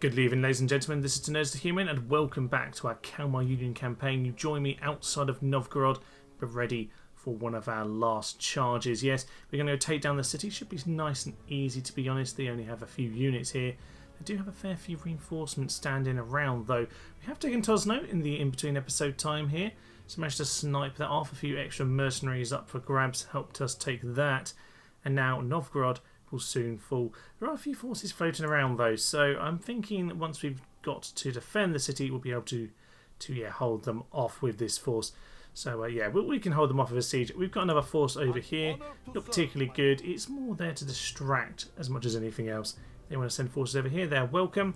Good evening, ladies and gentlemen, this is Teutonic the Human, and welcome back to our Kalmar Union campaign. You join me outside of Novgorod, but ready for one of our last charges. Yes, we're going to go take down the city. Should be nice and easy, to be honest. They only have a few units here. They do have a fair few reinforcements standing around, though. We have taken Teutonic in the in-between episode time here, so managed to snipe that off. A few extra mercenaries up for grabs helped us take that, and now Novgorod will soon fall. There are a few forces floating around though, so I'm thinking once we've got to defend the city, we'll be able to hold them off with this force. So yeah, we can hold them off with a siege. We've got another force over here, not particularly good. It's more there to distract as much as anything else. If they want to send forces over here, they're welcome.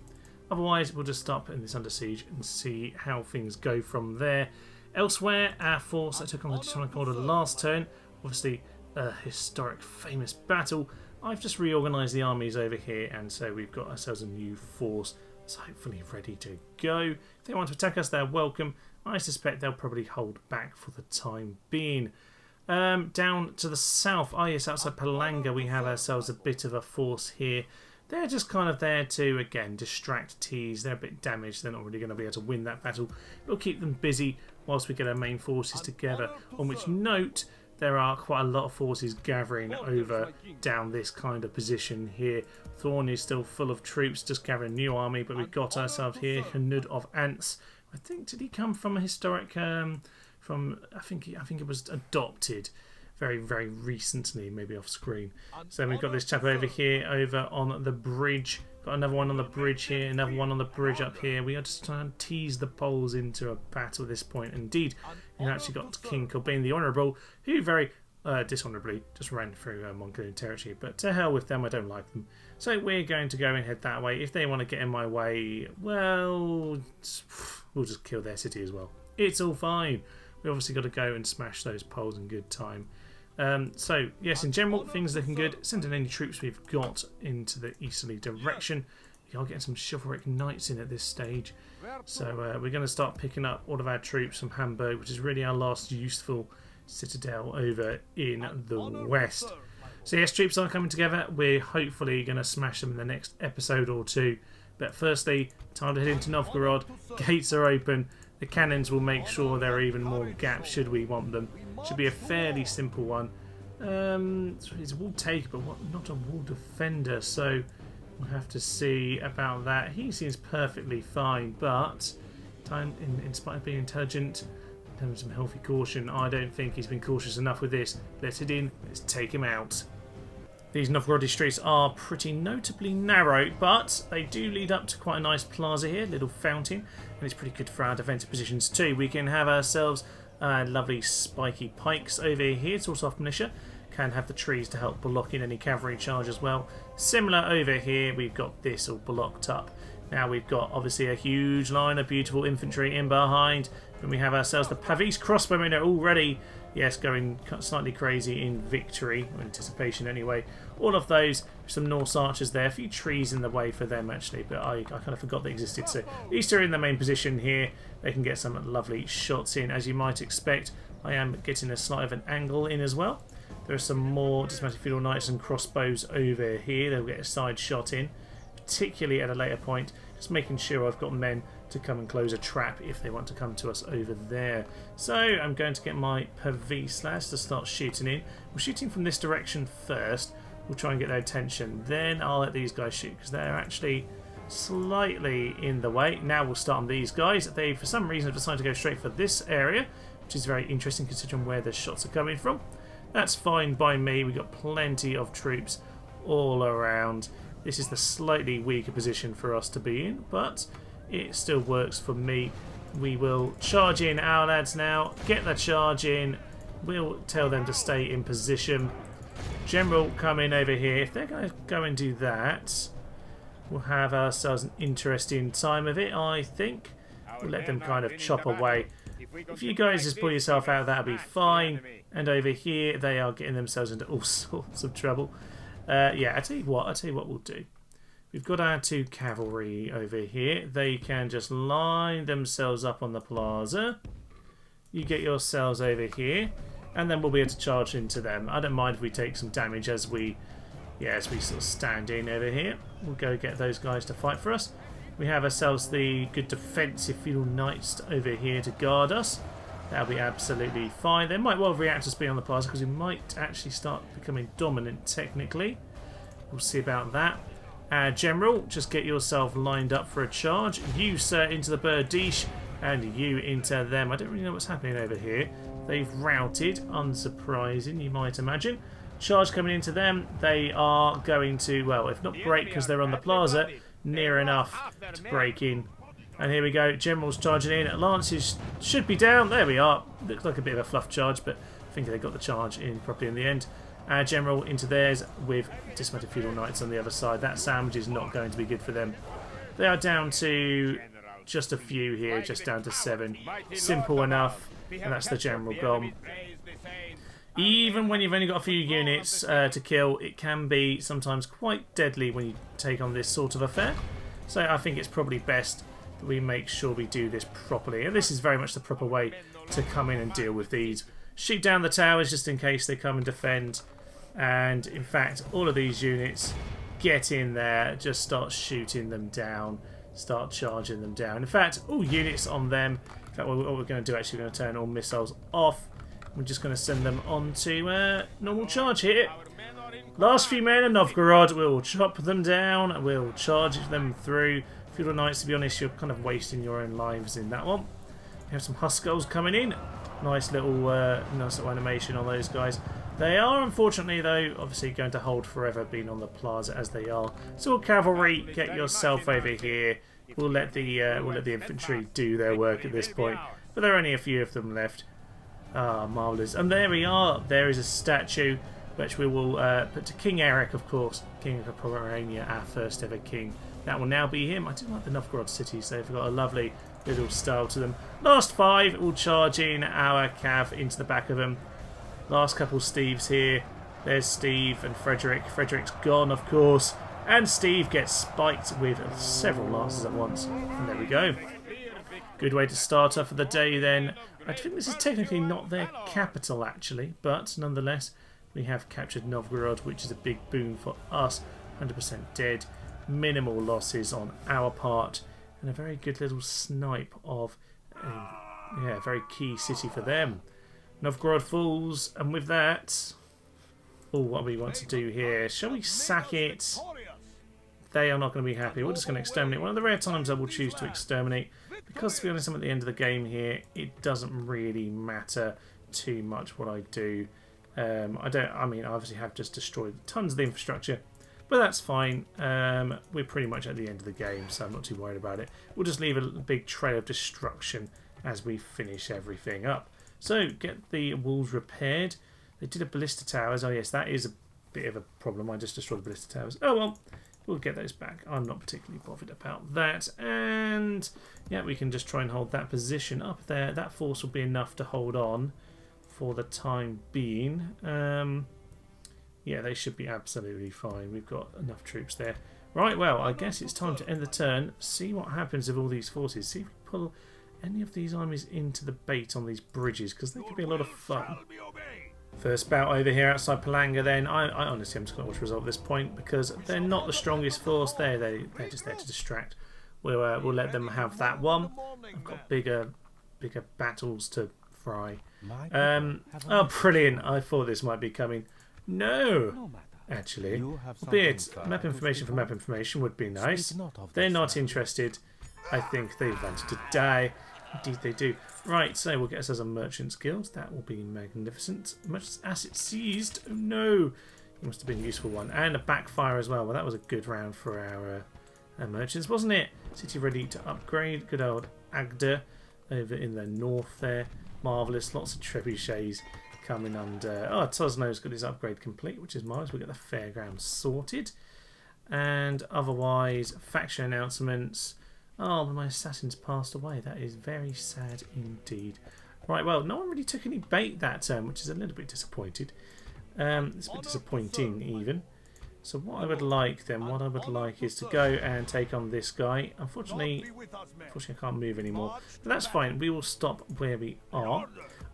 Otherwise, we'll just stop putting this under siege and see how things go from there. Elsewhere, our force that took on the Teutonic Order last turn, obviously a historic, famous battle. I've just reorganised the armies over here, and so we've got ourselves a new force that's hopefully ready to go. If they want to attack us, they're welcome. I suspect they'll probably hold back for the time being. Down to the south, yes, outside Palanga, we have ourselves a bit of a force here. They're just kind of there to, again, distract, tease. They're a bit damaged. They're not really going to be able to win that battle. We'll keep them busy whilst we get our main forces together. On which note, there are quite a lot of forces gathering over down this kind of position here. Thorn is still full of troops, just gathering a new army, but we've got ourselves here Hanud of Ants. I think, did he come from a historic, I think it was adopted very, very recently, maybe off screen. So we've got this chap over here, over on the bridge. Got another one on the bridge here, another one on the bridge up here. We are just trying to tease the Poles into a battle at this point. Indeed, we've actually got King Corbin the Honourable, who very dishonourably just ran through Mongolian territory. But to hell with them, I don't like them. So we're going to go and head that way. If they want to get in my way, well, we'll just kill their city as well. It's all fine. We obviously got to go and smash those Poles in good time. So yes, in general, things looking good. Sending any troops we've got into the easterly direction. We are getting some chivalric knights in at this stage. So we're going to start picking up all of our troops from Hamburg, which is really our last useful citadel over in the west. So yes, troops are coming together. We're hopefully going to smash them in the next episode or two. But firstly, time to head into Novgorod. Gates are open. The cannons will make sure there are even more gaps should we want them. Should be a fairly simple one. It's a wall taker, but not a wall defender, so we'll have to see about that. He seems perfectly fine, but in spite of being intelligent, having some healthy caution, I don't think he's been cautious enough with this. Let's head in, let's take him out. These Novgorod streets are pretty notably narrow, but they do lead up to quite a nice plaza here, little fountain, and it's pretty good for our defensive positions too. We can have ourselves lovely spiky pikes over here, sort of militia. Can have the trees to help block in any cavalry charge as well. Similar over here, we've got this all blocked up. Now we've got obviously a huge line of beautiful infantry in behind, and we have ourselves the Pavis crossbowmen are already, yes, going slightly crazy in victory, or anticipation anyway. All of those, some Norse archers there, a few trees in the way for them actually, but I kind of forgot they existed. So these two are in the main position here. They can get some lovely shots in, as you might expect. I am getting a slight of an angle in as well. There are some more dismounted feudal knights and crossbows over here. They'll get a side shot in, particularly at a later point. Just making sure I've got men to come and close a trap if they want to come to us over there. So I'm going to get my Pavis lads to start shooting in. We're shooting from this direction first. We'll try and get their attention. Then I'll let these guys shoot because they're actually slightly in the way. Now we'll start on these guys. They, for some reason, have decided to go straight for this area, which is very interesting considering where the shots are coming from. That's fine by me. We've got plenty of troops all around. This is the slightly weaker position for us to be in, but it still works for me. We will charge in our lads now. Get the charge in. We'll tell them to stay in position. General come in over here. If they're going to go and do that, we'll have ourselves an interesting time of it, I think. We'll let them kind of chop away. If you guys just pull yourself out, that'll be fine. And over here, they are getting themselves into all sorts of trouble. Yeah, I tell you what we'll do. We've got our two cavalry over here. They can just line themselves up on the plaza. You get yourselves over here, and then we'll be able to charge into them. I don't mind if we take some damage as we sort of stand in over here. We'll go get those guys to fight for us. We have ourselves the good defensive feudal knights over here to guard us. That'll be absolutely fine. They might well react to us being on the plaza because we might actually start becoming dominant technically. We'll see about that. General, just get yourself lined up for a charge. You, sir, into the Berdish, and you into them. I don't really know what's happening over here. They've routed, unsurprising, you might imagine. Charge coming into them. They are going to, well, if not break because they're on the plaza, near enough to break in. And here we go. General's charging in. Lances should be down. There we are. Looks like a bit of a fluff charge, but I think they got the charge in properly in the end. General into theirs with dismounted feudal knights on the other side. That sandwich is not going to be good for them. They are down to just a few here, just down to 7. Simple enough. And that's the general gone. Even when you've only got a few units to kill, it can be sometimes quite deadly when you take on this sort of affair. So I think it's probably best that we make sure we do this properly. And this is very much the proper way to come in and deal with these. Shoot down the towers just in case they come and defend. And in fact, all of these units get in there, just start shooting them down, start charging them down. In fact, all units on them. In fact, what we're going to do, actually, we're going to turn all missiles off. We're just going to send them on to normal charge here. Last few men in Novgorod, we'll chop them down, we'll charge them through. Feudal Knights, to be honest, you're kind of wasting your own lives in that one. We have some Huskars coming in. Nice little animation on those guys. They are, unfortunately, though, obviously going to hold forever being on the plaza as they are. So, all cavalry, get yourself over here. We'll let the infantry do their work at this point. But there are only a few of them left. Ah, marvellous. And there we are. There is a statue, which we will put to King Eric, of course. King of Pomerania, our first ever king. That will now be him. I do like the Novgorod cities. They've got a lovely little style to them. Last 5 will charge in our cav into the back of them. Last couple Steves here. There's Steve and Frederick. Frederick's gone, of course. And Steve gets spiked with several lances at once. And there we go. Good way to start off for the day then. I think this is technically not their capital, actually. But nonetheless, we have captured Novgorod, which is a big boon for us. 100% dead. Minimal losses on our part. And a very good little snipe of a very key city for them. Novgorod falls, and with that, what we want to do here, shall we sack it? They are not going to be happy. We're just going to exterminate. One of the rare times I will choose to exterminate, because to be honest, I'm at the end of the game here. It doesn't really matter too much what I do. I obviously have just destroyed tons of the infrastructure, but that's fine. We're pretty much at the end of the game, so I'm not too worried about it. We'll just leave a big trail of destruction as we finish everything up. So, get the walls repaired. They did a ballista towers. Oh yes, that is a bit of a problem. I just destroyed the ballista towers. Oh well, we'll get those back. I'm not particularly bothered about that. And yeah, we can just try and hold that position up there. That force will be enough to hold on for the time being. Yeah, they should be absolutely fine. We've got enough troops there. Right, well, I guess it's time to end the turn. See what happens with all these forces. See if we pull any of these armies into the bait on these bridges, because they could be a lot of fun. First bout over here outside Palanga then. I honestly, I'm just going to watch the result at this point, because they're not the strongest force. They're just there to distract. We'll let them have that one. I've got bigger battles to fry. Oh, brilliant. I thought this might be coming. No, actually. Albeit, map information for map information would be nice. They're not interested. I think they wanted to die. Indeed they do. Right, so we'll get ourselves a Merchant's Guild. That will be magnificent. Merchant's Asset seized. Oh no. It must have been a useful one. And a backfire as well. Well, that was a good round for our merchants, wasn't it? City ready to upgrade. Good old Agda over in the north there. Marvellous. Lots of trebuchets coming under. Oh, Tosno's got his upgrade complete, which is marvellous. We'll get the fairgrounds sorted. And otherwise, faction announcements. Oh, my assassin's passed away. That is very sad indeed. Right, well, no one really took any bait that turn, which is a little bit disappointed. It's a bit disappointing, even. So what I would like, then, is to go and take on this guy. Unfortunately, I can't move anymore. But that's fine. We will stop where we are.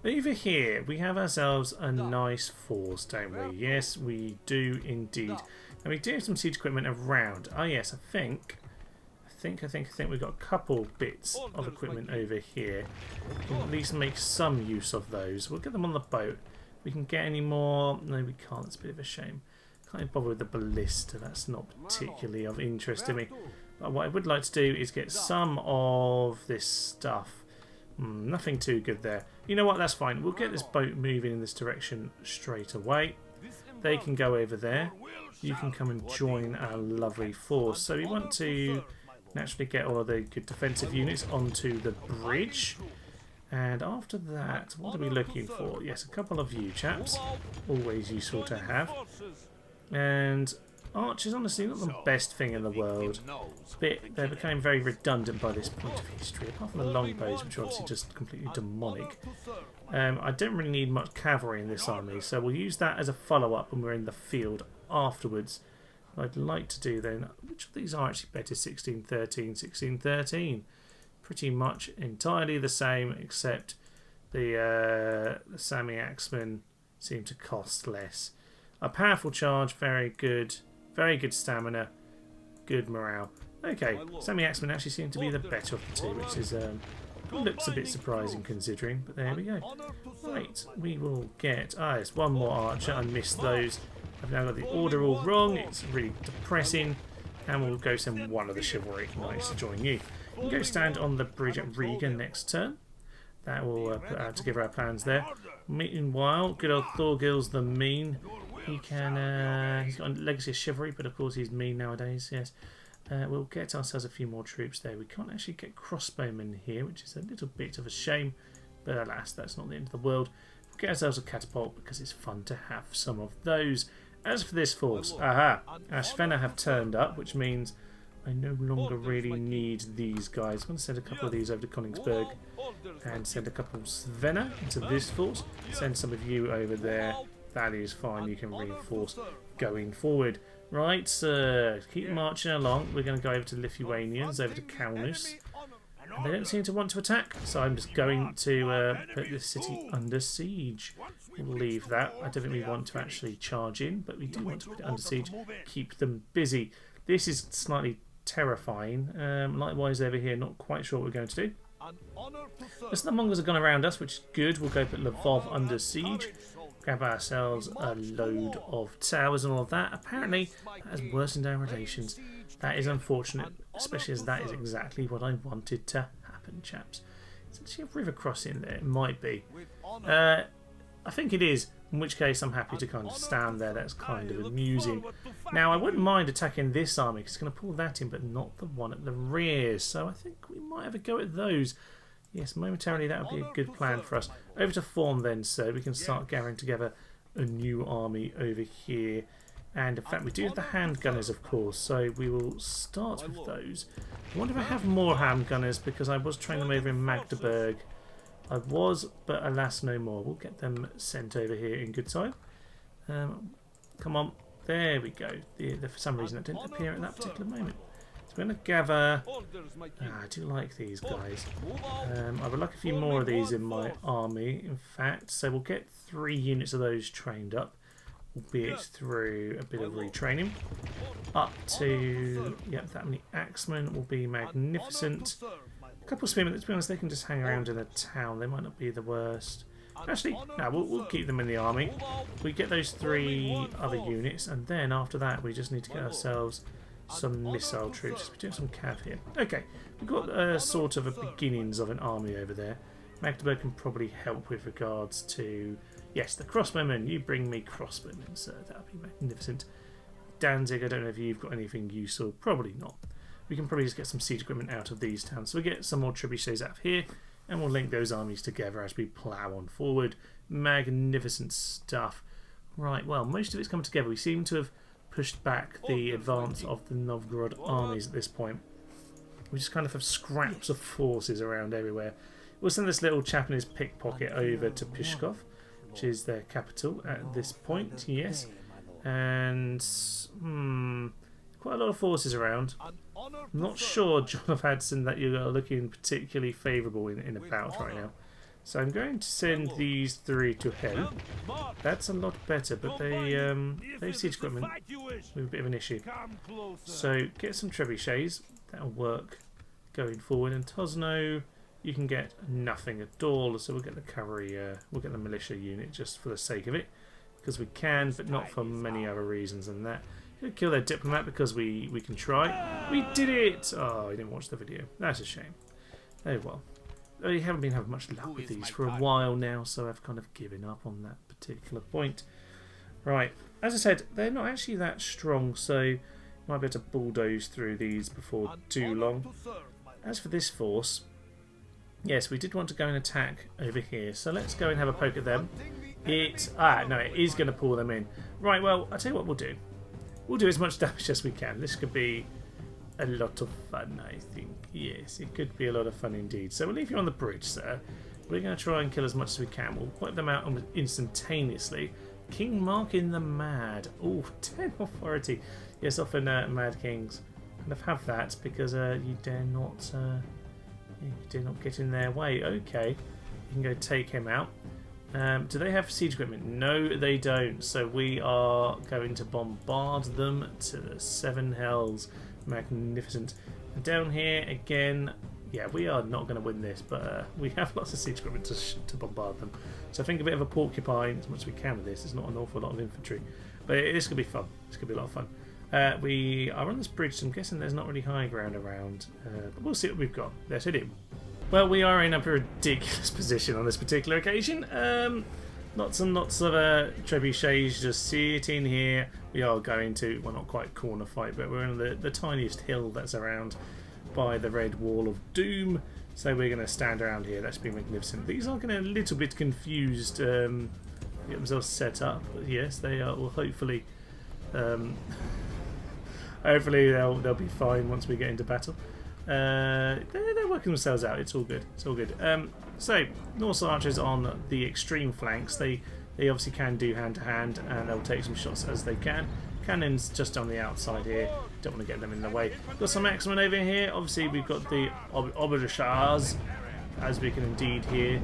Over here, we have ourselves a nice force, don't we? Yes, we do indeed. And we do have some siege equipment around. Oh, yes, I think think we've got a couple bits of equipment over here. We can at least make some use of those. We'll get them on the boat. We can get any more. No, we can't. That's a bit of a shame. Can't even bother with the ballista. That's not particularly of interest to me. But what I would like to do is get some of this stuff. Nothing too good there. You know what? That's fine. We'll get this boat moving in this direction straight away. They can go over there. You can come and join our lovely force. So we want to naturally get all of the good defensive units onto the bridge. And after that, what are we looking for? Yes, a couple of you chaps. Always useful to have. And archers, honestly, not the best thing in the world. But they're becoming very redundant by this point of history, apart from the longbows, which are obviously just completely demonic. I don't really need much cavalry in this army, so we'll use that as a follow-up when we're in the field afterwards. What I'd like to do then, which of these are actually better? 1613, 1613. Pretty much entirely the same, except the Sami Axemen seem to cost less. A powerful charge, very good stamina, good morale. Okay, Sami Axemen actually seem to be the better of the two, which is looks a bit surprising considering, but there we go. Right, we will get... it's one more archer, I missed those. I've now got the order all wrong, it's really depressing. And we'll go send one of the chivalry knights to join you. We'll go stand on the bridge at Riga next turn. That will put out together our plans there. Meanwhile, good old Thorgils the Mean. He can... he's got a legacy of chivalry, but of course he's mean nowadays, yes. We'll get ourselves a few more troops there. We can't actually get crossbowmen here, which is a little bit of a shame. But alas, that's not the end of the world. We'll get ourselves a catapult because it's fun to have some of those. As for this force, our Svenna have turned up, which means I no longer really need these guys. I'm going to send a couple of these over to Königsberg and send a couple of Svenna into this force. Send some of you over there. That is fine. You can reinforce going forward. Right, keep marching along. We're going to go over to Lithuanians, over to Kaunas. And they don't seem to want to attack, so I'm just going to put this city under siege. We'll leave that. I don't think we want to actually charge in, but we do want to put it under siege. Keep them busy. This is slightly terrifying. Likewise over here, not quite sure what we're going to do. Listen, the Mongols have gone around us, which is good. We'll go put Lvov under siege. Grab ourselves a load of towers and all of that. Apparently, that has worsened our relations. That is unfortunate, especially as that is exactly what I wanted to happen, chaps. Is there actually a river crossing there? It might be. I think it is, in which case I'm happy to kind of stand there. That's kind of amusing. Now, I wouldn't mind attacking this army because it's going to pull that in, but not the one at the rear. So I think we might have a go at those. Yes, momentarily that would be a good plan for us. Over to Form then, so we can start gathering together a new army over here. And in fact, we do have the handgunners, of course, so we will start with those. I wonder if I have more handgunners, because I was training them over in Magdeburg. I was, but alas, no more. We'll get them sent over here in good time. Come on, there we go. For some reason, it didn't appear at that particular moment. So we're going to gather... I do like these guys. I would like a few more of these in my army, in fact. So we'll get 3 units of those trained up, albeit through a bit of retraining. Up to... Yep, that many axemen will be magnificent. A couple of spearmen, to be honest, they can just hang around in the town. They might not be the worst. Actually, no, we'll keep them in the army. We get those 3 other units, and then after that we just need to get ourselves some missile troops. We're doing some cav here. Okay, we've got sort of a beginnings of an army over there. Magdeburg can probably help with regards to... Yes, the crossbowmen. You bring me crossbowmen, sir. That would be magnificent. Danzig, I don't know if you've got anything useful. Probably not. We can probably just get some siege equipment out of these towns. So we get some more trebuchets out of here, and we'll link those armies together as we plough on forward. Magnificent stuff. Right, well, most of it's come together. We seem to have pushed back the advance of the Novgorod armies at this point. We just kind of have scraps of forces around everywhere. We'll send this little chap in his pickpocket over to Pskov, which is their capital at this point, yes. And quite a lot of forces around. I'm not sure, John of Hadson, that you're looking particularly favourable in a bout right now. So I'm going to send these 3 to help. That's a lot better, but they have siege equipment with a bit of an issue. So get some trebuchets. That'll work going forward. And Tosno, you can get nothing at all. So we'll get the cavalry, we'll get the militia unit just for the sake of it, because we can, but not for many other reasons than that. We'll kill their diplomat because we can try. We did it! Oh, I didn't watch the video. That's a shame. Oh well. I haven't been having much luck with these for a while now, so I've kind of given up on that particular point. Right, as I said, they're not actually that strong, so you might be able to bulldoze through these before too long. As for this force, yes, we did want to go and attack over here, so let's go and have a poke at them. No, it is going to pull them in. Right, well, I'll tell you what we'll do. We'll do as much damage as we can. This could be a lot of fun, I think. Yes, it could be a lot of fun indeed. So we'll leave you on the bridge, sir. We're going to try and kill as much as we can. We'll wipe them out instantaneously. King Markin the Mad. Oh, 10 authority. Yes, often Mad Kings kind of have that because you dare not get in their way. Okay, you can go take him out. Do they have siege equipment? No, they don't. So we are going to bombard them to the 7 hells. Magnificent. And down here again, yeah, we are not going to win this, but we have lots of siege equipment to bombard them. So I think a bit of a porcupine as much as we can with this. It's not an awful lot of infantry, but this could be fun. This could be a lot of fun. We are on this bridge, so I'm guessing there's not really high ground around, but we'll see what we've got. Let's hit him. Well, we are in a ridiculous position on this particular occasion. Lots and lots of trebuchets just sitting here. We are going to, well, not quite corner fight, but we're on the tiniest hill that's around by the Red Wall of Doom. So we're going to stand around here. That's been magnificent. These are getting a little bit confused, get themselves set up. But yes, they are. Well, hopefully, hopefully they'll be fine once we get into battle. They're working themselves out. It's all good. It's all good. So Norse archers on the extreme flanks. They obviously can do hand to hand, and they'll take some shots as they can. Cannons just on the outside here. Don't want to get them in the way. Got some axemen over here. Obviously we've got the Obershars, as we can indeed hear,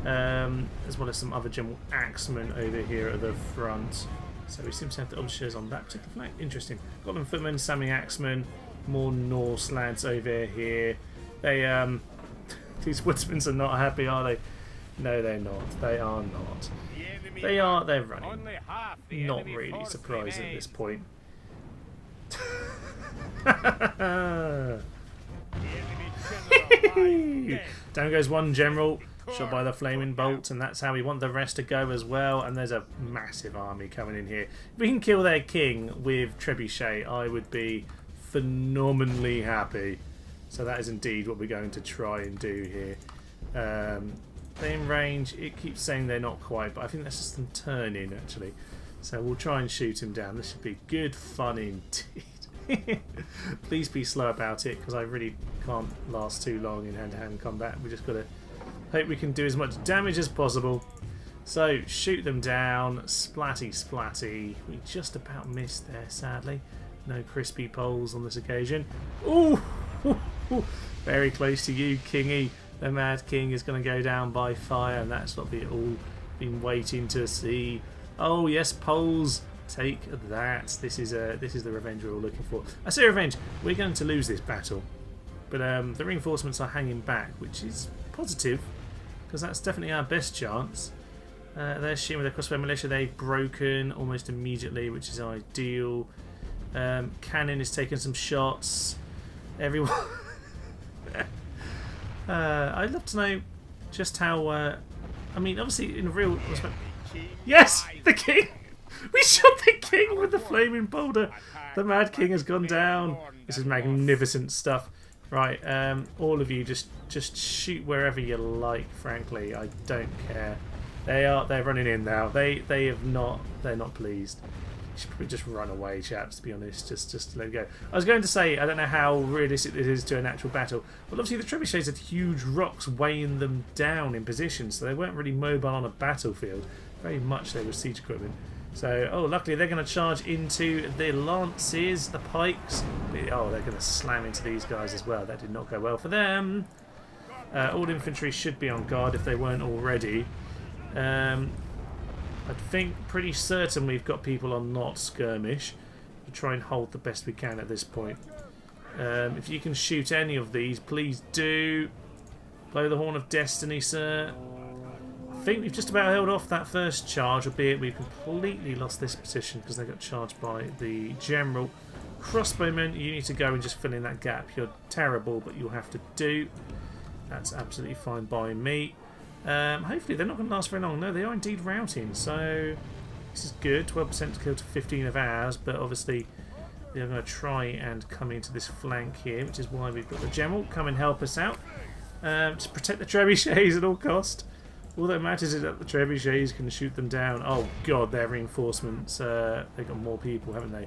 as well as some other general axemen over here at the front. So we seem to have the Obershars on that particular flank. Interesting. Got them footmen, Sami axemen. More Norse lads over here. They these woodsmen are not happy, are they? No, they're not. They are not. They're running. Not really surprised at this point. Down goes one general, shot by the flaming bolt, and that's how we want the rest to go as well. And there's a massive army coming in here. If we can kill their king with trebuchet, I would be phenomenally happy. So that is indeed what we're going to try and do here. They're in range. It keeps saying they're not quite, but I think that's just them turning actually. So we'll try and shoot him down. This should be good fun indeed. Please be slow about it, because I really can't last too long in hand-to-hand combat. We just got to hope we can do as much damage as possible. So shoot them down. Splatty splatty. We just about missed there, sadly. No crispy poles on this occasion. Ooh! Very close to you, Kingy. The Mad King is going to go down by fire, and that's what we've all been waiting to see. Oh yes, poles. Take that. This is the revenge we're all looking for. I say revenge. We're going to lose this battle, but the reinforcements are hanging back, which is positive, because that's definitely our best chance. They're shooting with their crossbow militia. They've broken almost immediately, which is ideal. Cannon is taking some shots. Everyone. I'd love to know just how. I mean, obviously, in a real respect. Yes, the king. We shot the king with the flaming boulder. The Mad King has gone down. This is magnificent stuff. Right, all of you, just shoot wherever you like. Frankly, I don't care. They're running in now. They're not pleased. You should probably just run away, chaps, to be honest. Just let it go. I was going to say, I don't know how realistic this is to an actual battle. Well, obviously the trebuchets had huge rocks weighing them down in position, so they weren't really mobile on a battlefield. Very much they were siege equipment. So, oh, luckily they're going to charge into the lances, the pikes. Oh, they're going to slam into these guys as well. That did not go well for them. All infantry should be on guard if they weren't already. I think pretty certain we've got people on not skirmish. We'll try and hold the best we can at this point. If you can shoot any of these, please do. Blow the horn of destiny, sir. I think we've just about held off that first charge, albeit we've completely lost this position because they got charged by the general. Crossbowmen, you need to go and just fill in that gap. You're terrible, but you'll have to do. That's absolutely fine by me. Hopefully they're not going to last very long. No, they are indeed routing, so this is good. 12% to kill to 15 of ours, but obviously they're going to try and come into this flank here, which is why we've got the general come and help us out. To protect the trebuchets at all cost. All that matters is that the trebuchets can shoot them down. Oh god, their reinforcements. They've got more people, haven't they?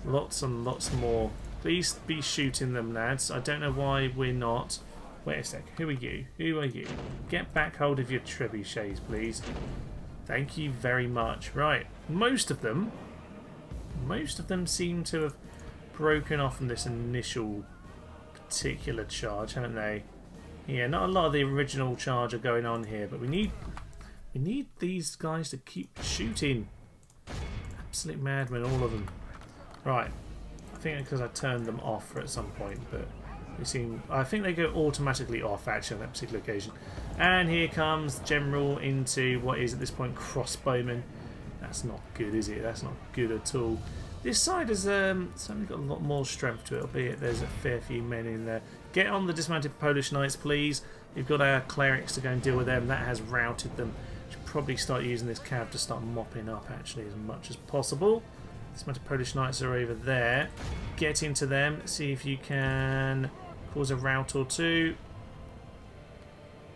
Lots and lots more. Please be shooting them, lads. I don't know why we're not. Wait a sec. Who are you? Who are you? Get back hold of your trebuchets, please. Thank you very much. Right. Most of them seem to have broken off from this initial particular charge, haven't they? Yeah, not a lot of the original charge are going on here, but we need these guys to keep shooting. Absolute madmen, all of them. Right, I think because I turned them off at some point, but I think they go automatically off actually on that particular occasion. And here comes General into what is at this point crossbowmen. That's not good, is it? That's not good at all. This side has certainly got a lot more strength to it, albeit there's a fair few men in there. Get on the dismounted Polish knights, please. We've got our clerics to go and deal with them. That has routed them. Should probably start using this cav to start mopping up actually as much as possible. Dismounted Polish knights are over there. Get into them. See if you can cause a rout or two.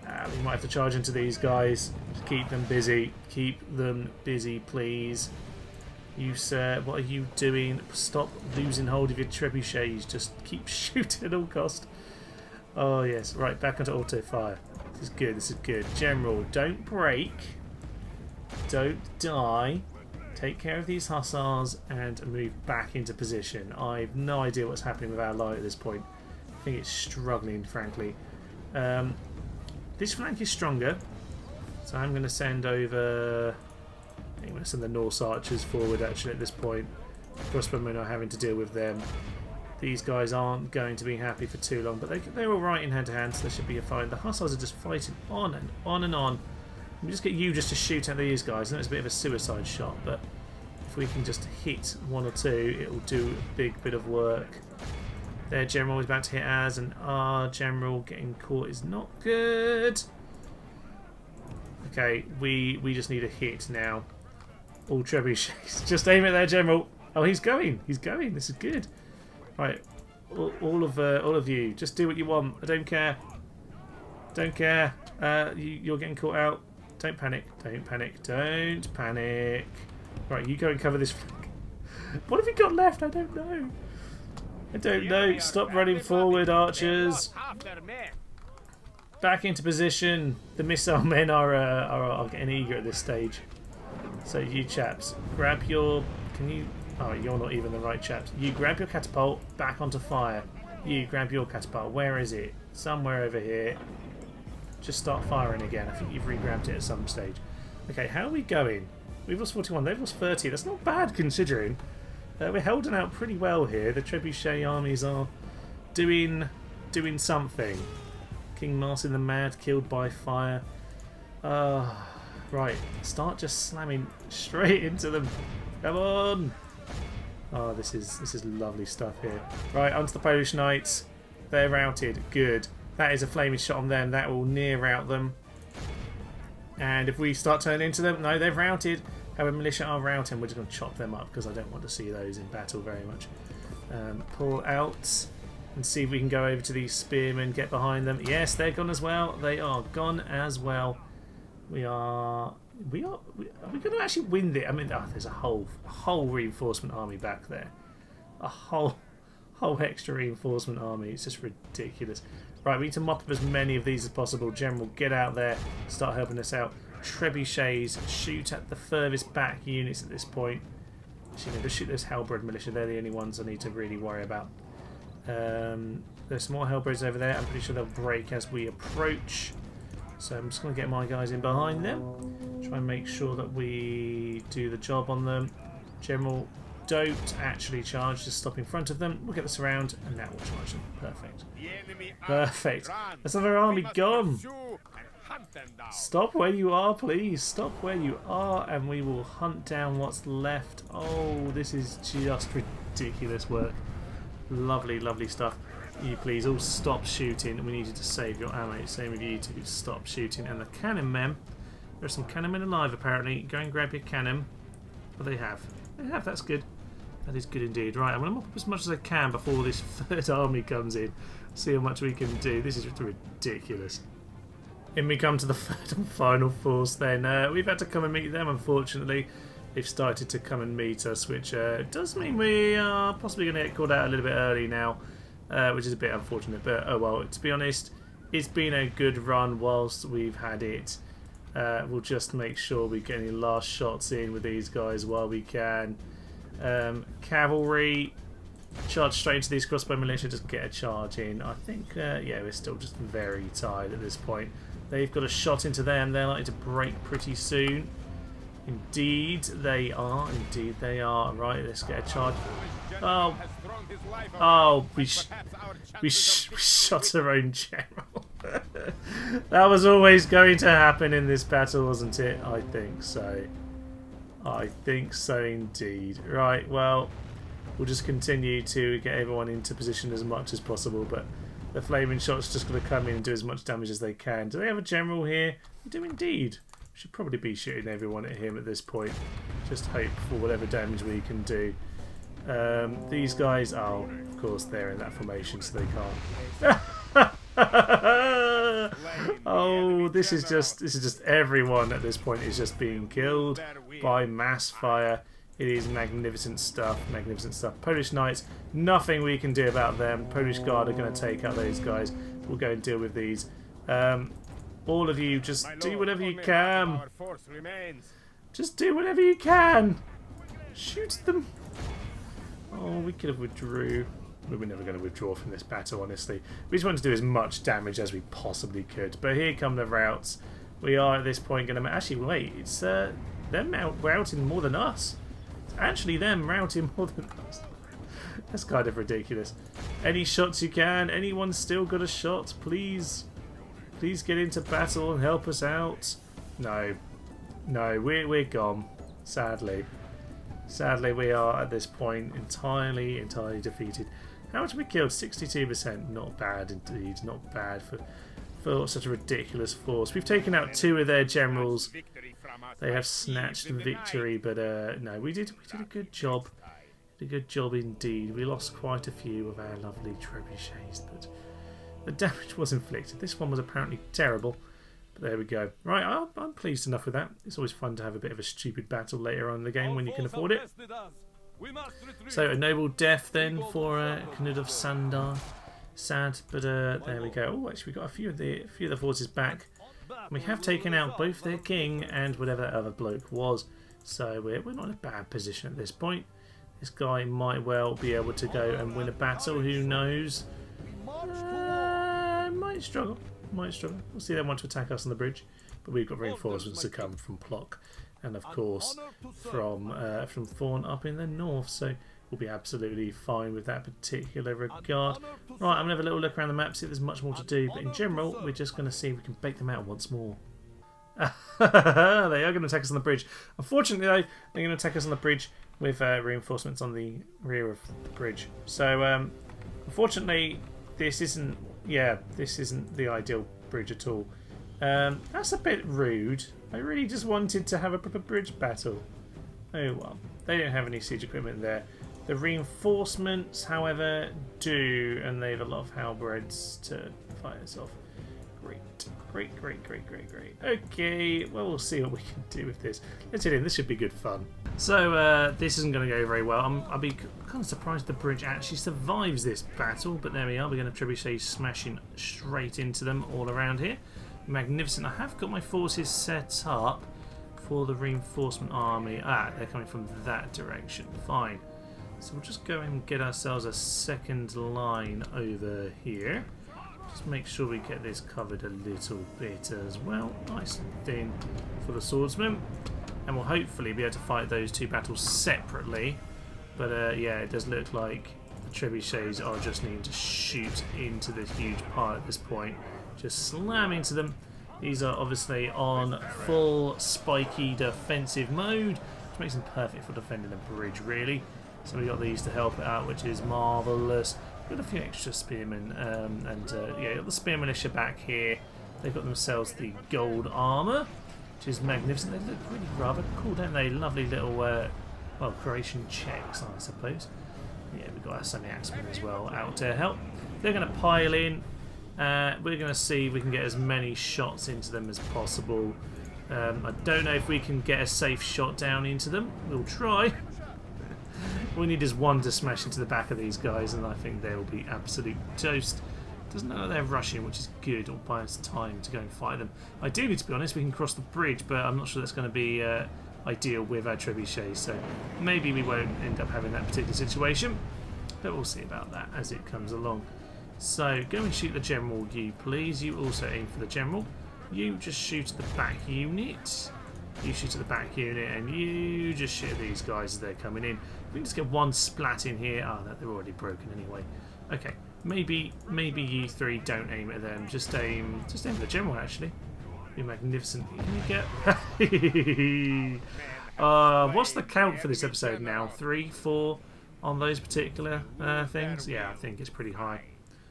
We might have to charge into these guys. Just keep them busy. Keep them busy, please. You, sir, what are you doing? Stop losing hold of your trebuchets. Just keep shooting at all cost. Oh, yes. Right, back onto auto fire. This is good. This is good. General, don't break. Don't die. Take care of these hussars and move back into position. I have no idea what's happening with our line at this point. I think it's struggling, frankly. This flank is stronger. So I'm going to send over... I'm going to send the Norse archers forward actually at this point. Crossbowmen are having to deal with them. These guys aren't going to be happy for too long, but they're alright in hand to hand, so they should be fine. The hussars are just fighting on and on and on. Let me just get you just to shoot at these guys. I know it's a bit of a suicide shot, but if we can just hit one or two, it will do a big bit of work. Their general is about to hit ours, and our general getting caught is not good. Okay, we just need a hit now. All trebuchets. Just aim at their general. Oh, he's going. He's going. This is good. Right, all of you, just do what you want. I don't care. Don't care. You're getting caught out. Don't panic. Don't panic. Don't panic. Right, you go and cover this flank. What have we got left? I don't know. I don't know. Stop running forward, archers. Back into position. The missile men are getting eager at this stage. So you chaps, grab your... Can you... Oh, you're not even the right chaps. You grab your catapult, back onto fire. You grab your catapult. Where is it? Somewhere over here. Just start firing again. I think you've re-grabbed it at some stage. Okay, how are we going? We've lost 41. They've lost 30. That's not bad considering. We're holding out pretty well here. The trebuchet armies are doing something. King Martin the Mad killed by fire. Right, start just slamming straight into them. Come on! Oh, this is lovely stuff here. Right, onto the Polish Knights. They're routed. Good. That is a flaming shot on them. That will near rout them. And if we start turning into them, no, they've routed. However, militia are routing. We're just going to chop them up because I don't want to see those in battle very much. Pull out and see if we can go over to these spearmen, get behind them. Yes, they're gone as well. They are gone as well. Are we going to actually win this? I mean, there's a whole reinforcement army back there. A whole extra reinforcement army. It's just ridiculous. Right, we need to mop up as many of these as possible. General, get out there. Start helping us out. Trebuchets, shoot at the furthest back units at this point. Actually, no, just shoot those halberd militia. They're the only ones I need to really worry about. There's some more halberds over there. I'm pretty sure they'll break as we approach. So I'm just going to get my guys in behind them. Try and make sure that we do the job on them. General, don't actually charge. Just stop in front of them. We'll get this around and now we'll charge them. Perfect. Perfect. Let's have our army gone. Stop where you are, please. Stop where you are and we will hunt down what's left. Oh, this is just ridiculous work. Lovely, lovely stuff. You please all stop shooting. We need you to save your ammo. Same with you two. Stop shooting. And the cannon men. There are some cannon men alive apparently. Go and grab your cannon. But they have. They have. That's good. That is good indeed. Right, I'm going to mop up as much as I can before this third army comes in. See how much we can do. This is ridiculous. In we come to the third and final force then. We've had to come and meet them unfortunately. They've started to come and meet us, which does mean we are possibly going to get called out a little bit early now. Which is a bit unfortunate, but oh well. To be honest, it's been a good run whilst we've had it. We'll just make sure we get any last shots in with these guys while we can. Cavalry, charge straight into these crossbow militia, just get a charge in. I think, yeah, we're still just very tired at this point. They've got a shot into them. They're likely to break pretty soon. Indeed, they are. Indeed, they are. Right, let's get a charge. Oh, oh, we shot our own general. That was always going to happen in this battle, wasn't it? I think so. I think so indeed. Right, well, we'll just continue to get everyone into position as much as possible, but the flaming shot's just going to come in and do as much damage as they can. Do they have a general here? They do indeed. We should probably be shooting everyone at him at this point. Just hope for whatever damage we can do. These guys, oh, of course they're in that formation, so they can't. Oh, this is just everyone at this point is just being killed by mass fire. It is magnificent stuff, magnificent stuff. Polish Knights, nothing we can do about them. Polish Guard are going to take out those guys. We'll go and deal with these. All of you, just do whatever you can. Just do whatever you can. Shoot them. Oh, we could have withdrew. We were never going to withdraw from this battle, honestly. We just wanted to do as much damage as we possibly could. But here come the routs. We are at this point going to... Actually, wait. It's them routing more than us. It's actually them routing more than us. That's kind of ridiculous. Any shots you can? Anyone still got a shot? Please. Please get into battle and help us out. No. No, we're gone. Sadly. Sadly, we are at this point entirely defeated. How much have we killed? 62%. Not bad indeed. Not bad for such a ridiculous force. We've taken out 2 of their generals. They have snatched victory, but no, we did a good job. Did a good job indeed. We lost quite a few of our lovely trebuchets, but the damage was inflicted. This one was apparently terrible. There we go. Right, I'm pleased enough with that. It's always fun to have a bit of a stupid battle later on in the game when you can afford it. So, a noble death then for Knudov Sandar. Sad, but there we go. Oh, actually, we got a few of the forces back. We have taken out both their king and whatever that other bloke was. So, we're not in a bad position at this point. This guy might well be able to go and win a battle. Who knows? Might struggle. Might struggle. We'll see. They want to attack us on the bridge, but we've got reinforcements to come from Plock, and of course from Thorn up in the north. So we'll be absolutely fine with that particular regard. Right, I'm gonna have a little look around the map, see if there's much more to do. But in general, we're just gonna see if we can bake them out once more. They are going to attack us on the bridge. Unfortunately, though, they're going to attack us on the bridge with reinforcements on the rear of the bridge. So, unfortunately, this isn't. Yeah, this isn't the ideal bridge at all. That's a bit rude. I really just wanted to have a proper bridge battle. Oh well, they don't have any siege equipment there. The reinforcements, however, do, and they have a lot of halberds to fight us off. Great. Okay, well, we'll see what we can do with this. Let's hit in. This should be good fun. So, this isn't going to go very well. I'll be kind of surprised the bridge actually survives this battle, but there we are. We're going to trebuchet smashing straight into them all around here. Magnificent. I have got my forces set up for the reinforcement army. Ah, they're coming from that direction. Fine. So we'll just go and get ourselves a second line over here. Just make sure we get this covered a little bit as well. Nice and thin for the swordsman. And we'll hopefully be able to fight those two battles separately. But yeah, it does look like the trebuchets are just needing to shoot into this huge pile at this point. Just slam into them. These are obviously on full spiky defensive mode, which makes them perfect for defending a bridge, really. So we got these to help it out, which is marvellous. Got a few extra spearmen, yeah, got the spear militia back here. They've got themselves the gold armour, which is magnificent. They look really rather cool, don't they? Lovely little, well, Croatian checks, I suppose. Yeah, we've got our semi-axemen as well out to help. They're going to pile in. We're going to see if we can get as many shots into them as possible. I don't know if we can get a safe shot down into them. We'll try. All we need is one to smash into the back of these guys, and I think they'll be absolute toast. Doesn't look like they're rushing, which is good. It'll buy us time to go and fight them. Ideally, to be honest, we can cross the bridge, but I'm not sure that's going to be ideal with our trebuchets, so maybe we won't end up having that particular situation, but we'll see about that as it comes along. So go and shoot the general, you please. You also aim for the general. You just shoot at the back unit. You shoot at the back unit, and you just shoot at these guys as they're coming in. We can just get one splat in here. Oh, they're already broken anyway. Okay, maybe you three don't aim at them. Just aim for the general. Actually, be magnificent. Can you get? What's the count for this episode now? 3, 4 on those particular things. Yeah, I think it's pretty high.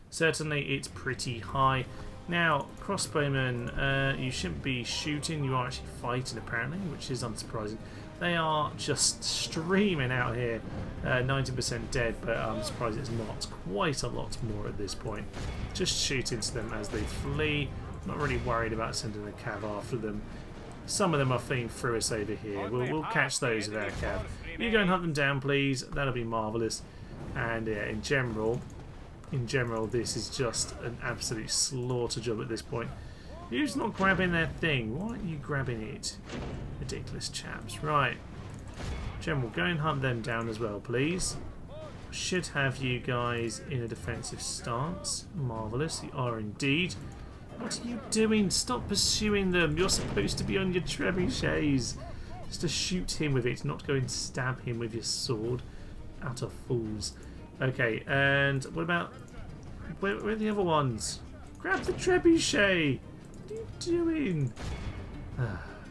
Certainly, it's pretty high. Now, crossbowmen, you shouldn't be shooting, you are actually fighting apparently, which is unsurprising. They are just streaming out here, 90% dead, but I'm surprised it's not quite a lot more at this point. Just shoot into them as they flee, not really worried about sending a cav after them. Some of them are fleeing through us over here, we'll catch those with our cav. You go and hunt them down please, that'll be marvellous. And in general, this is just an absolute slaughter job at this point. Who's not grabbing their thing? Why aren't you grabbing it? Ridiculous chaps. Right. General, go and hunt them down as well, please. Should have you guys in a defensive stance. Marvellous. You are indeed. What are you doing? Stop pursuing them. You're supposed to be on your trebuchets. Just to shoot him with it, not go and stab him with your sword. Out of fools. Okay, and what about... Where are the other ones? Grab the trebuchet! What are you doing?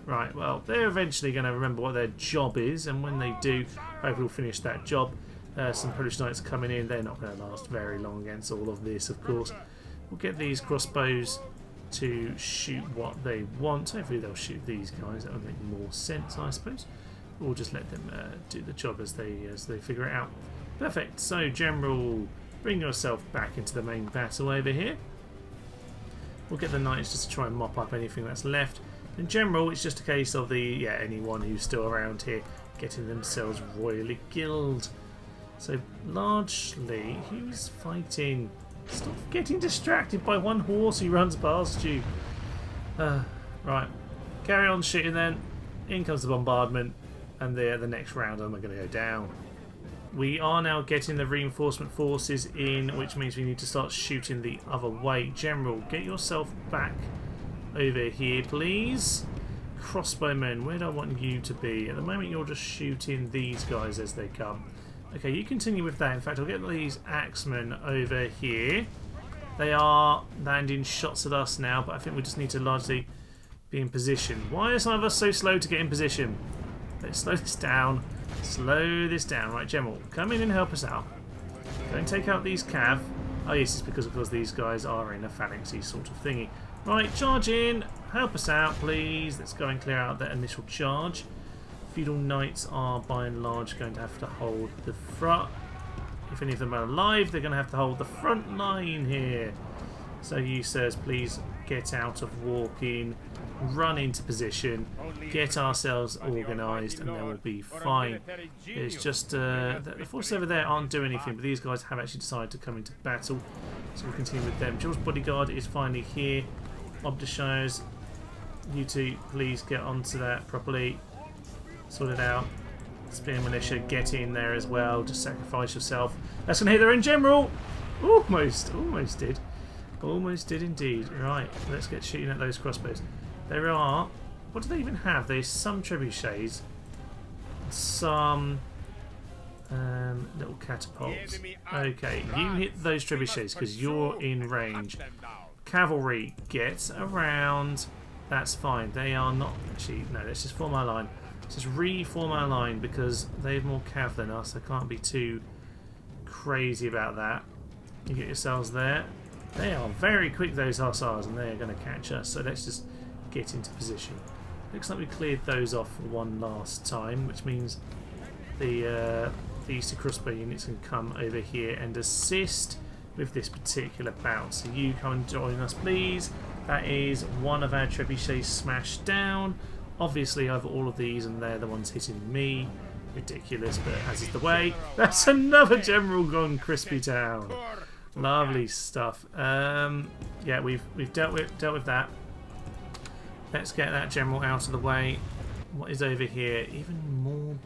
Right, well, they're eventually going to remember what their job is, and when they do, hopefully we'll finish that job. Some Polish knights coming in, they're not going to last very long against all of this, of course. We'll get these crossbows to shoot what they want. Hopefully they'll shoot these guys, that would make more sense, I suppose. We'll just let them do the job as they figure it out. Perfect. So, General, bring yourself back into the main battle over here. We'll get the knights just to try and mop up anything that's left. In general, it's just a case of anyone who's still around here getting themselves royally killed. So, largely, who's fighting? Stop getting distracted by one horse who runs past you. Right. Carry on shooting then. In comes the bombardment. And the next round, I'm going to go down. We are now getting the reinforcement forces in, which means we need to start shooting the other way. General, get yourself back over here, please. Crossbowmen, where do I want you to be? At the moment, you're just shooting these guys as they come. Okay, you continue with that. In fact, I'll get these axemen over here. They are landing shots at us now, but I think we just need to largely be in position. Why are some of us so slow to get in position? Let's slow this down. Slow this down. Right, General, come in and help us out. Go and take out these cav. Oh yes, it's because of course these guys are in a phalanxy sort of thingy. Right, charge in. Help us out, please. Let's go and clear out that initial charge. Feudal knights are by and large going to have to hold the front. If any of them are alive, they're going to have to hold the front line here. So you sirs, please get out of walking, run into position, get ourselves organised, and then we'll be fine. It's just the forces over there aren't doing anything, but these guys have actually decided to come into battle, so we'll continue with them. George's bodyguard is finally here. Obdashires, you two please get onto that properly, sort it out. Spear militia, get in there as well. Just sacrifice yourself. That's going to hit their own general. Almost did. Almost did indeed. Right, let's get shooting at those crossbows. There are... What do they even have? There's some trebuchets. Some little catapults. Okay, you hit those trebuchets because you're in range. Cavalry, get around. That's fine. They are not... Actually, no, let's just form our line. Let's just reform our line because they have more cav than us. I can't be too crazy about that. You get yourselves there. They are very quick, those hussars, and they are going to catch us. So let's just get into position. Looks like we cleared those off for one last time, which means the Easter crossbow units can come over here and assist with this particular bout. So you come and join us, please. That is one of our trebuchets smashed down. Obviously, I've all of these, and they're the ones hitting me. Ridiculous, but as is the way. That's another general gone crispy town. Lovely stuff. Yeah, we've dealt with that. Let's get that general out of the way. What is over here? Even more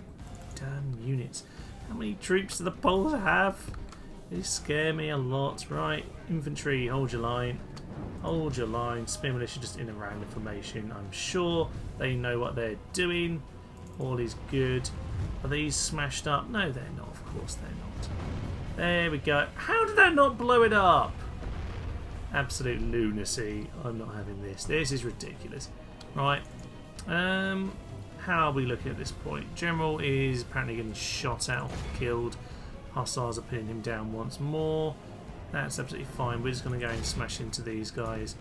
damn units. How many troops do the Poles have? They scare me a lot. Right, infantry, hold your line. Hold your line. Spear militia just in a random formation. I'm sure they know what they're doing. All is good. Are these smashed up? No, they're not. Of course they're not. There we go. How did that not blow it up? Absolute lunacy. I'm not having this. This is ridiculous. Right. How are we looking at this point? General is apparently getting shot out, killed. Hussars are pinning him down once more. That's absolutely fine. We're just going to go and smash into these guys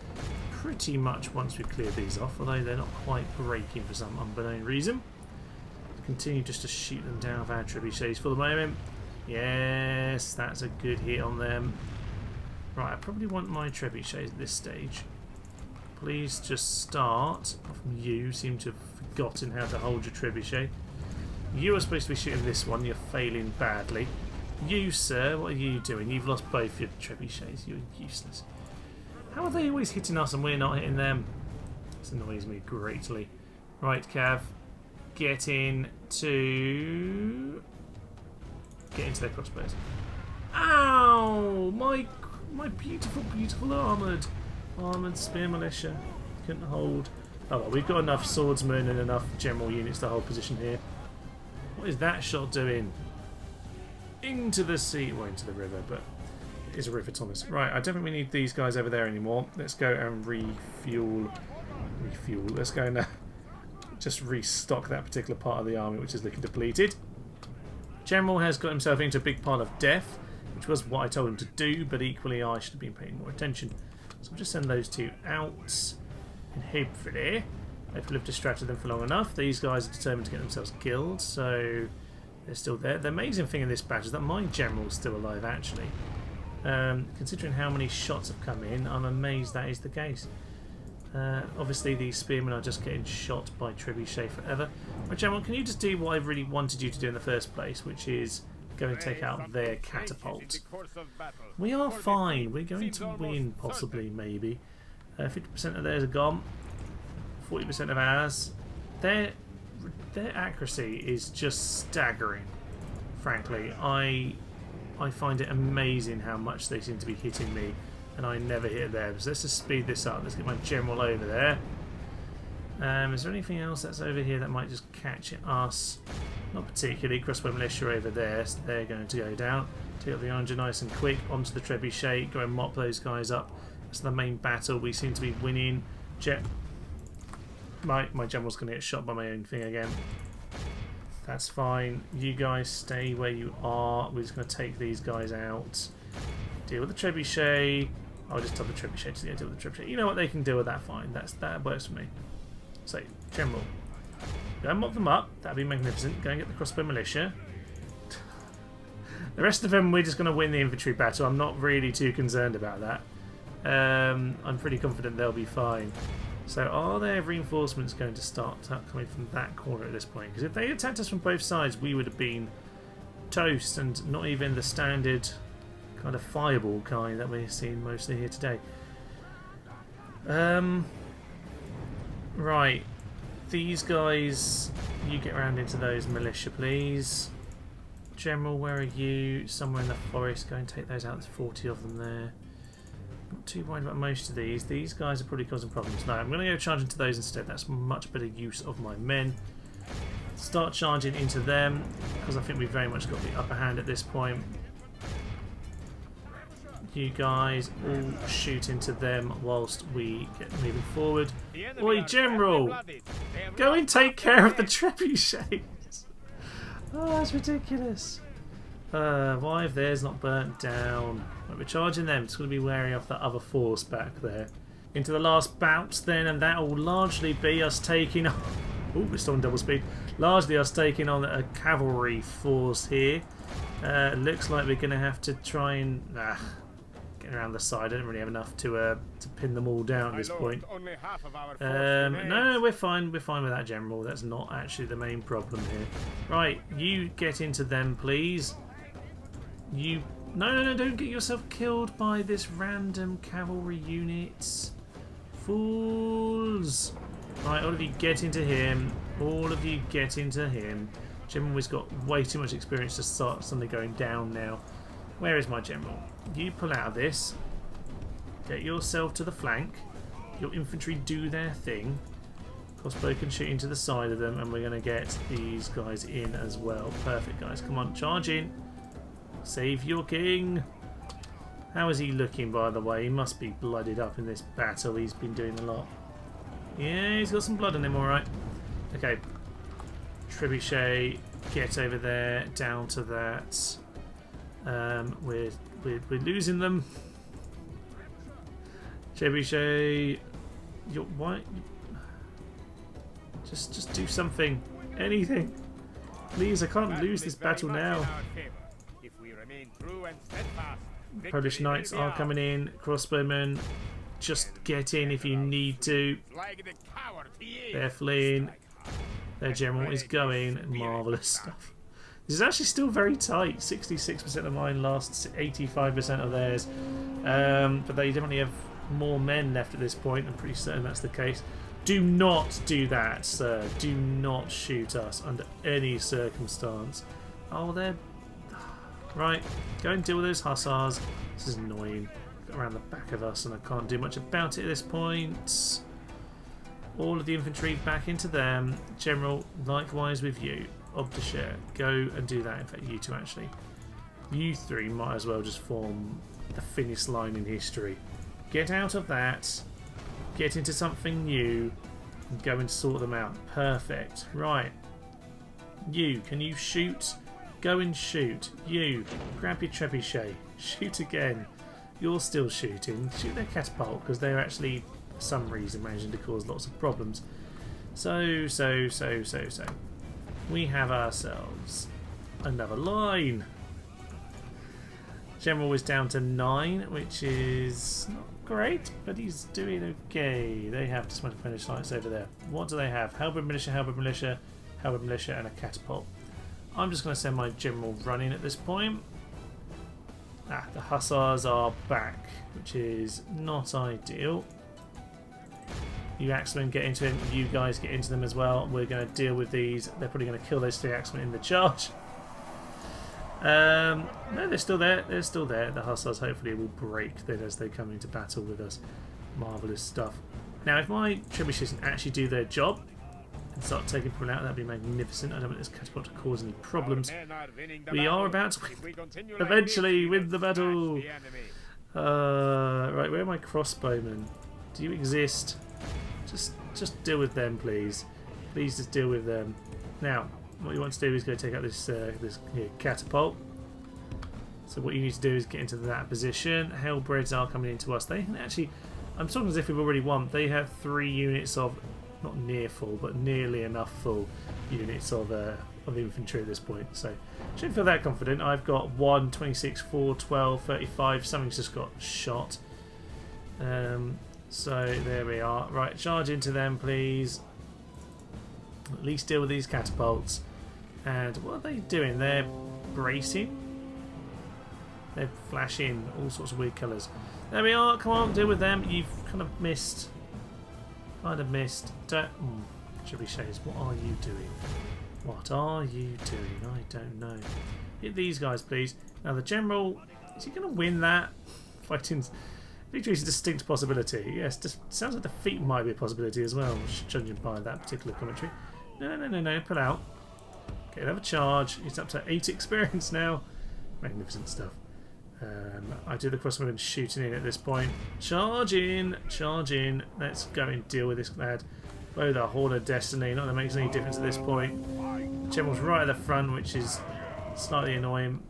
pretty much once we've cleared these off, although they're not quite breaking for some unknown reason. Continue just to shoot them down with our trebuchets for the moment. Yes, that's a good hit on them. Right, I probably want my trebuchets at this stage. Please just start. You seem to have forgotten how to hold your trebuchet. You are supposed to be shooting this one. You're failing badly. You, sir, what are you doing? You've lost both your trebuchets. You're useless. How are they always hitting us and we're not hitting them? This annoys me greatly. Right, Cav. Get into their crossbows. Ow! My beautiful armoured spear militia couldn't hold. Oh well, we've got enough swordsmen and enough general units to hold position here. What is that shot doing? Into the sea, well, into the river, but it is a river, Thomas. Right, I don't think we need these guys over there anymore. Let's go and refuel. Let's go and just restock that particular part of the army, which is looking depleted. General has got himself into a big pile of death, which was what I told him to do, but equally I should have been paying more attention. So I'll just send those two out, and hopefully have distracted them for long enough. These guys are determined to get themselves killed, so they're still there. The amazing thing in this batch is that my general's still alive, actually. Considering how many shots have come in, I'm amazed that is the case. Obviously these spearmen are just getting shot by trebuchet forever. But General, can you just do what I really wanted you to do in the first place, which is go and take out their catapult? We are fine. We're going to win, possibly, maybe. 50% of theirs are gone. 40% of ours. Their accuracy is just staggering. Frankly, I find it amazing how much they seem to be hitting me, and I never hit them. So let's just speed this up. Let's get my general over there. Is there anything else that's over here that might just catch us? Not particularly. Crossbow militia over there, so they're going to go down. Take up the Orange nice and quick onto the trebuchet. Go and mop those guys up. That's the main battle. We seem to be winning. My general's going to get shot by my own thing again. That's fine. You guys stay where you are. We're just going to take these guys out. Deal with the trebuchet. I'll just tell the trebuchet to deal with the trebuchet. You know what, they can deal with that fine. That works for me. So, general. Go and mop them up. That'd be magnificent. Go and get the crossbow militia. The rest of them, we're just going to win the infantry battle. I'm not really too concerned about that. I'm pretty confident they'll be fine. So are there reinforcements going to start coming from that corner at this point? Because if they attacked us from both sides, we would have been toast, and not even the standard kind of fireball kind that we're seeing mostly here today. Right. these guys, you get around into those militia, please. General, where are you? Somewhere in the forest. Go and take those out. There's 40 of them there. Not too worried about most of these. These guys are probably causing problems. No, I'm going to go charge into those instead. That's much better use of my men. Start charging into them, because I think we've very much got the upper hand at this point. You guys all shoot into them whilst we get moving forward. Oi, General! Go and take care of the trebuchets! Oh, that's ridiculous. Why have theirs not burnt down? Right, we're charging them. It's going to be wary of that other force back there. Into the last bout then, and that will largely be us taking on... Oh, we're still on double speed. Largely us taking on a cavalry force here. Looks like we're going to have to try and... get around the side. I don't really have enough to pin them all down at this point. No, we're fine. We're fine with that, General. That's not actually the main problem here. Right, you get into them, please. You... No, don't get yourself killed by this random cavalry units. Fools. Right, all of you get into him. All of you get into him. General has got way too much experience to start suddenly going down now. Where is my General? You pull out of this. Get yourself to the flank. Your infantry do their thing. Crossbow can shoot into the side of them, and we're going to get these guys in as well. Perfect, guys. Come on, charge in. Save your king. How is he looking, by the way? He must be blooded up in this battle. He's been doing a lot. Yeah, he's got some blood on him, alright. Okay. Trebuchet, get over there, down to that. We're losing them. Trebuchet, you're why? Just do something, anything, please. I can't lose this battle now. Polish knights are coming in. Crossbowmen, just get in if you need to. They're fleeing. Their general is going. Marvellous stuff. This is actually still very tight. 66% of mine lost, 85% of theirs. But they definitely have more men left at this point. I'm pretty certain that's the case. Do not do that, sir. Do not shoot us under any circumstance. Oh, they're... Right, go and deal with those hussars. This is annoying. Got around the back of us and I can't do much about it at this point. All of the infantry back into them. General, likewise with you. Obdashare, go and do that. In fact, you two actually. You three might as well just form the finish line in history. Get out of that. Get into something new. And go and sort them out. Perfect. Right. You, can you shoot? Go and shoot. You, grab your trebuchet. Shoot again. You're still shooting. Shoot their catapult, because they're actually, for some reason, managing to cause lots of problems. So. We have ourselves another line. General is down to 9, which is not great, but he's doing okay. They have dismounted Polish lights over there. What do they have? Halberd militia, halberd militia, halberd militia, and a catapult. I'm just going to send my general running at this point. The hussars are back, which is not ideal. You axemen get into him, you guys get into them as well. We're going to deal with these. They're probably going to kill those 3 axemen in the charge. No, they're still there. They're still there. The hussars hopefully will break then as they come into battle with us. Marvellous stuff. Now, if my trebuchets can actually do their job and start taking people out, that'd be magnificent. I don't want this catapult to cause any problems. We are about to eventually win the battle. Right, where are my crossbowmen? Do you exist? Just deal with them, please. Please just deal with them. Now, what you want to do is go take out this catapult. So what you need to do is get into that position. Hellbreds are coming into us. They can actually, I'm talking as if we've already won. They have 3 units of, not near full, but nearly enough full units of infantry at this point. So shouldn't feel that confident. I've got 1, 26, 4, 12, 35. Something's just got shot. So there we are. Right, charge into them, please. At least deal with these catapults. And what are they doing? They're bracing. They're flashing all sorts of weird colours. There we are. Come on, deal with them. You've kind of missed. Don't. trebuchets, what are you doing? What are you doing? I don't know. Hit these guys, please. Now the general, is he going to win that? Fighting victory is a distinct possibility. Yes, just sounds like defeat might be a possibility as well, judging by that particular commentary. No, pull out. Okay, another charge. He's up to 8 experience now. Magnificent stuff. I do the crossbow shooting in at this point. Charge in, charge in. Let's go and deal with this lad. Blow the Horn of Destiny. Not that it makes any difference at this point. The general's right at the front, which is slightly annoying.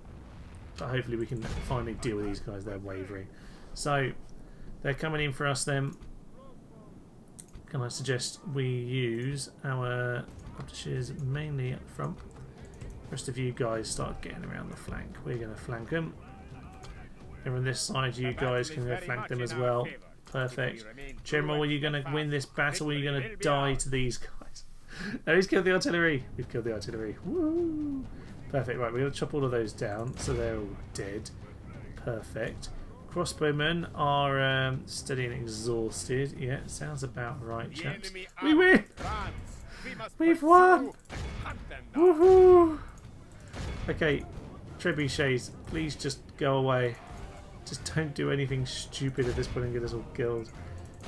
But hopefully we can finally deal with these guys. They're wavering. So, they're coming in for us then. Can I suggest we use our archers mainly up front? The rest of you guys start getting around the flank. We're going to flank them. And on this side, you guys can go flank them as well. Perfect. General, are you going to win this battle or are you going to die to these guys? No, he's killed the artillery. We've killed the artillery. Woo! Perfect. Right, we're going to chop all of those down so they're all dead. Perfect. Crossbowmen are steady and exhausted. Yeah, sounds about right, chaps. We win! We've won! Woohoo! Okay, trebuchets, please just go away. Just don't do anything stupid at this point and get us all killed.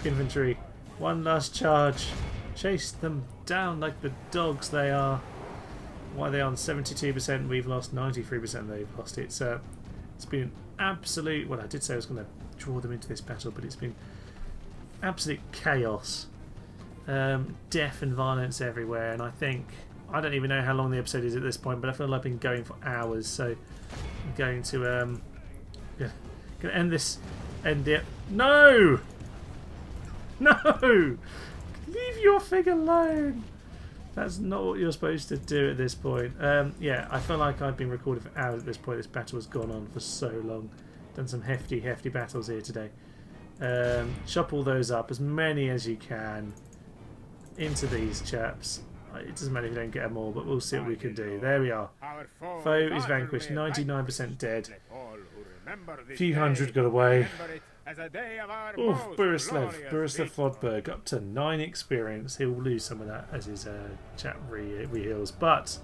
Infantry, one last charge. Chase them down like the dogs they are. Why are they on 72%? We've lost 93%. They've lost it. So it's been absolute. Well, I did say I was going to draw them into this battle, but it's been absolute chaos. Death and violence everywhere, and I don't even know how long the episode is at this point, but I feel like I've been going for hours, so I'm going to end this. End it. No! No! Leave your fig alone! That's not what you're supposed to do at this point. Yeah, I feel like I've been recording for hours at this point. This battle has gone on for so long. Done some hefty battles here today. Chop all those up, as many as you can, into these chaps. It doesn't matter if you don't get them all, but we'll see what we can do. There we are. Foe is vanquished, 99% dead. A few hundred got away. Oh, Borislav Fodberg up to 9 experience. He'll lose some of that as his chap re-heals. But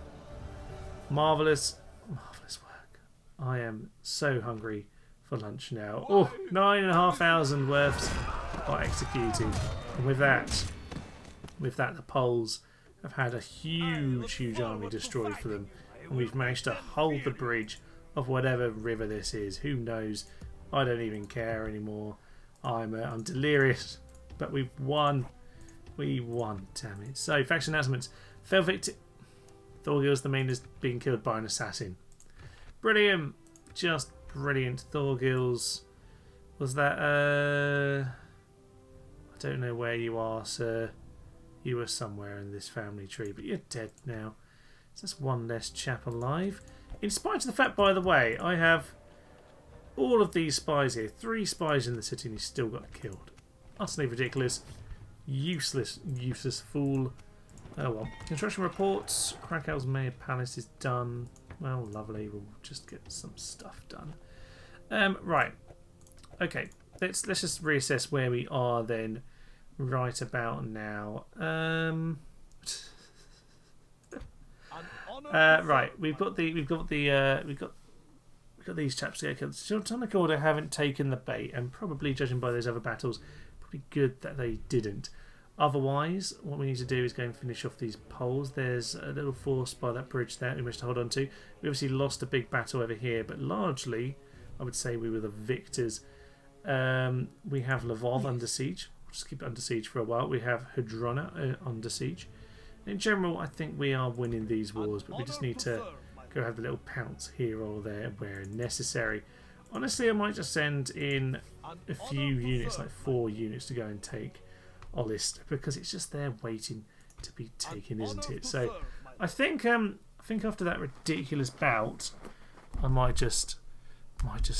marvellous work. I am so hungry for lunch now. Oh, 9,500 worths are executed. And with that, the Poles have had a huge army destroyed for them, and we've managed to hold the bridge of whatever river this is. Who knows? I don't even care anymore. I'm delirious, but we've won. We won, damn it. So, faction announcements. Fell victim. Thorgils the main is being killed by an assassin. Brilliant, just brilliant. Thorgils, was that? I don't know where you are, sir. You were somewhere in this family tree, but you're dead now. So that's one less chap alive. In spite of the fact, by the way, I have all of these spies here. 3 spies in the city and he still got killed. Utterly ridiculous. Useless fool. Oh well. Construction reports. Krakow's Mayor Palace is done. Well, lovely. We'll just get some stuff done. Right. Okay. Let's just reassess where we are then. Right about now. Right, we've got these chaps here. Teutonic Order haven't taken the bait, and probably judging by those other battles, probably good that they didn't. Otherwise, what we need to do is go and finish off these poles. There's a little force by that bridge there we managed to hold on to. We obviously lost a big battle over here, but largely, I would say we were the victors. We have Lvov under siege. Just keep it under siege for a while. We have Hadrona under siege. In general, I think we are winning these wars, but we just need to go have the little pounce here or there where necessary. Honestly, I might just send in a few units, like 4 units, to go and take Olist, because it's just there waiting to be taken, isn't it? So I think after that ridiculous bout, I might just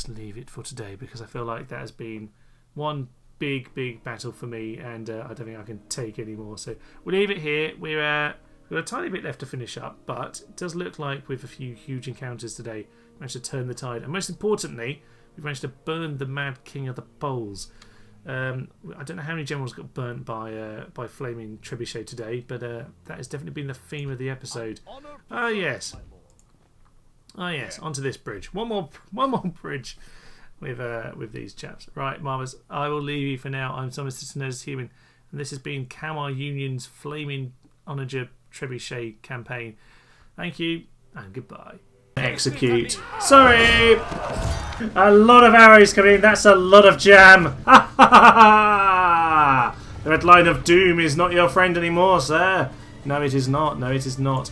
leave it for today, because I feel like that has been one big battle for me, and I don't think I can take any more. So we'll leave it here. We've got a tiny bit left to finish up, but it does look like with a few huge encounters today, we managed to turn the tide, and most importantly, we've managed to burn the Mad King of the Poles. I don't know how many generals got burnt by flaming trebuchet today, but that has definitely been the theme of the episode. Oh yes, onto this bridge. One more bridge with these chaps. Right, Marvers, I will leave you for now. I'm Thomas the Teutonic Human, and this has been Kalmar Union's Flaming Onager Trebuchet campaign. Thank you and goodbye. Execute. Sorry! A lot of arrows coming in. That's a lot of jam. The red line of doom is not your friend anymore, sir. No, it is not. No, it is not.